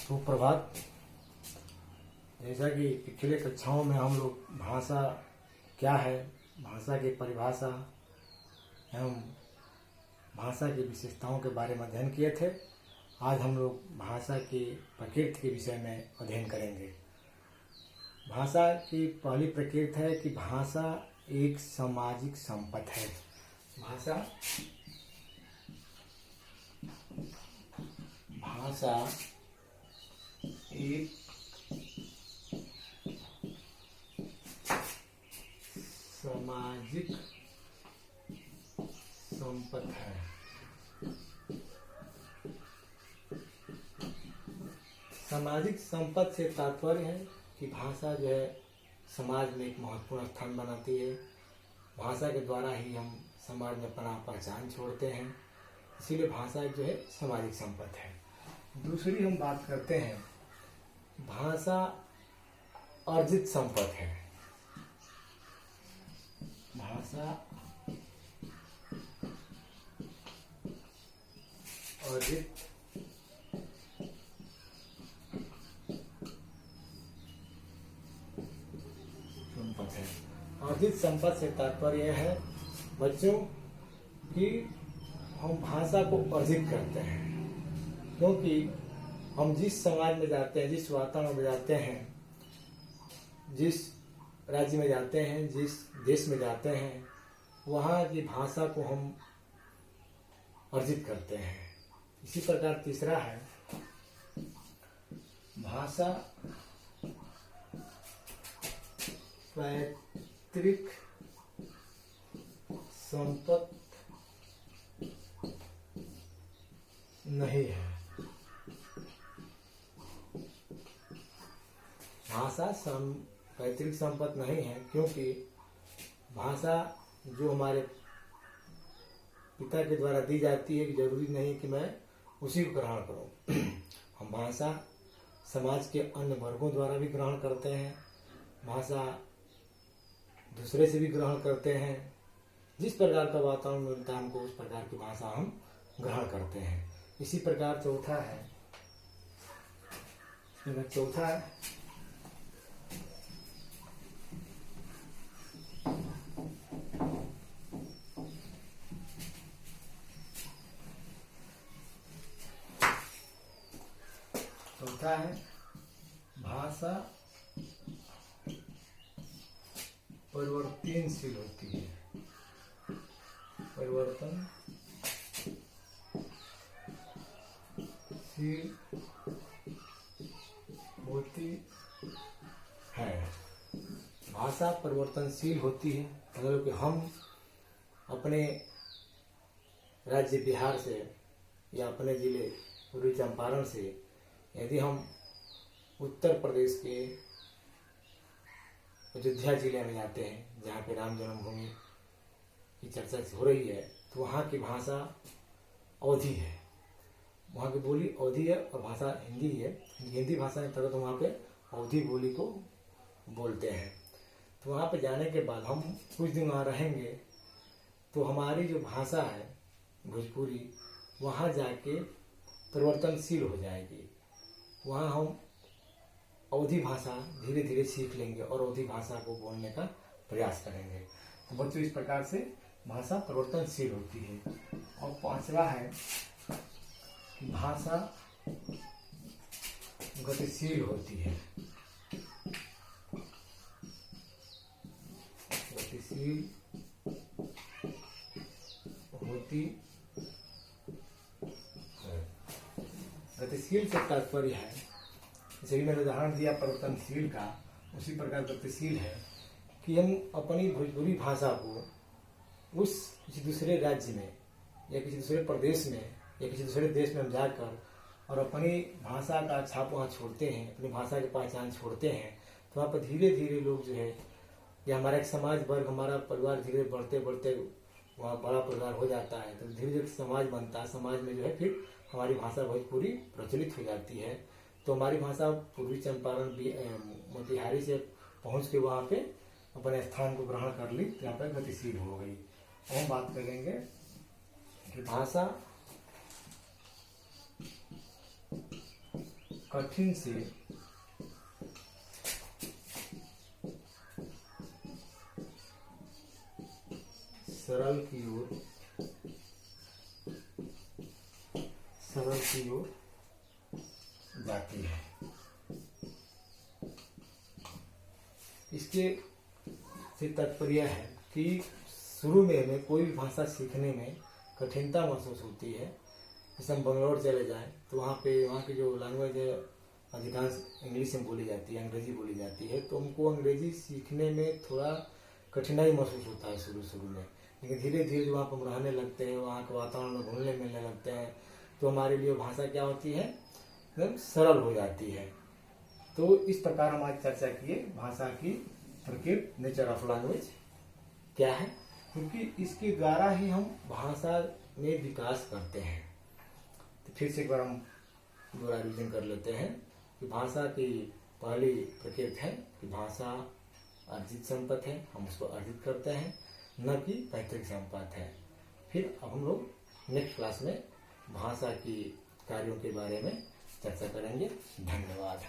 सुप्रभात। जैसा कि पिछले कक्षाओं में हम लोग भाषा क्या है, भाषा की परिभाषा एवं भाषा की विशेषताओं के बारे में अध्ययन किए थे। आज हम लोग भाषा की प्रकृति के विषय में अध्ययन करेंगे। भाषा की पहली प्रकृति है कि भाषा एक सामाजिक संपत्ति है। भाषा एक सामाजिक संपत्ति है। सामाजिक संपत्ति से तात्पर्य है कि भाषा जो है समाज में एक महत्वपूर्ण स्थान बनाती है। भाषा के द्वारा ही हम समाज में अपना पहचान छोड़ते हैं, इसीलिए भाषा जो है सामाजिक संपत्ति है। दूसरी हम बात करते हैं, भाषा अर्जित संपत्ति है। भाषा अर्जित संपत्ति है। अर्जित संपत्ति से तात्पर्य है बच्चों कि हम भाषा को अर्जित करते हैं, क्योंकि हम जिस समाज में जाते हैं, जिस वातावरण में जाते हैं, जिस राज्य में जाते हैं, जिस देश में जाते हैं, वहाँ की भाषा को हम अर्जित करते हैं। इसी प्रकार तीसरा है, भाषा पैतृक संपत्ति नहीं है। भाषा पैतृक संपत्ति नहीं है, क्योंकि भाषा जो हमारे पिता के द्वारा दी जाती है, कि जरूरी नहीं कि मैं उसी को ग्रहण करूं। हम भाषा समाज के अन्य वर्गों द्वारा भी ग्रहण करते हैं, भाषा दूसरे से भी ग्रहण करते हैं। जिस प्रकार का वातावरण मिलता है हमको, उस प्रकार की भाषा हम ग्रहण करते हैं। इसी प्रकार चौथा है, भाषा परिवर्तनशील होती है। भाषा परिवर्तनशील होती है। मतलब कि हम अपने राज्य बिहार से या अपने जिले पूर्वी चंपारण से यदि हम उत्तर प्रदेश के अयोध्या जिले में जाते हैं, जहाँ पे राम जन्मभूमि की चर्चा हो रही है, तो वहाँ की भाषा अवधी है, वहाँ की बोली अवधी है और भाषा हिंदी है। हिंदी भाषा में तरह तो वहाँ पे अवधी बोली को बोलते हैं। तो वहाँ पे जाने के बाद हम कुछ दिन वहाँ रहेंगे, तो हमारी जो भाषा है भोजपुरी, वहाँ जाके परिवर्तनशील हो जाएगी। वहाँ हम अवधी भाषा धीरे धीरे सीख लेंगे और अवधी भाषा को बोलने का प्रयास करेंगे। तो बच्चों, इस प्रकार से भाषा परिवर्तनशील होती है। और पांचवा है, भाषा गतिशील होती है। गतिशील से तात्पर्य है, जैसे मैंने उदाहरण दिया परिवर्तनशील का, उसी प्रकार गतिशील है कि हम अपनी भोजपुरी भाषा को उस किसी दूसरे राज्य में या किसी दूसरे प्रदेश में या किसी दूसरे देश में हम जाकर और अपनी भाषा का छाप वहाँ छोड़ते हैं, अपनी भाषा की पहचान छोड़ते हैं, तो वहाँ पर धीरे धीरे लोग जो है, या हमारा एक समाज वर्ग, हमारा परिवार धीरे बढ़ते बढ़ते वहाँ बड़ा परिवार हो जाता है, तो धीरे धीरे समाज बनता है। समाज में जो है फिर हमारी भाषा भोजपुरी प्रचलित हो जाती है। तो हमारी भाषा पूर्वी चंपारण मोतिहारी से पहुँच के वहाँ पे अपने स्थान को ग्रहण कर ली, तो यहाँ पर गतिशील हो गई। हम बात करेंगे कि भाषा कठिन से सरल की ओर जाती है। इसके से तात्पर्य है कि शुरू में हमें कोई भी भाषा सीखने में कठिनता महसूस होती है। जैसे हम बंगलौर चले जाएं तो वहाँ की जो लैंग्वेज है अधिकांश इंग्लिश में बोली जाती है, अंग्रेजी बोली जाती है, तो हमको अंग्रेजी सीखने में थोड़ा कठिनाई महसूस होता है शुरू में। लेकिन धीरे धीरे जब वहाँ पर हम रहने लगते हैं, वहाँ के वातावरण में घुलने मिलने लगते हैं, तो हमारे लिए भाषा क्या होती है, एकदम सरल हो जाती है। तो इस प्रकार हम आज चर्चा किए भाषा की प्रकृति, नेचर ऑफ लैंग्वेज क्या है, क्योंकि इसके द्वारा ही हम भाषा में विकास करते हैं। तो फिर से एक बार हम दोबारा रिविजन कर लेते हैं कि भाषा की पहली प्रकृति है कि भाषा अर्जित संपत्ति है, हम उसको अर्जित करते हैं, न कि पैतृक संपत्ति है। फिर अब हम लोग नेक्स्ट क्लास में भाषा की कार्यों के बारे में चर्चा करेंगे। धन्यवाद।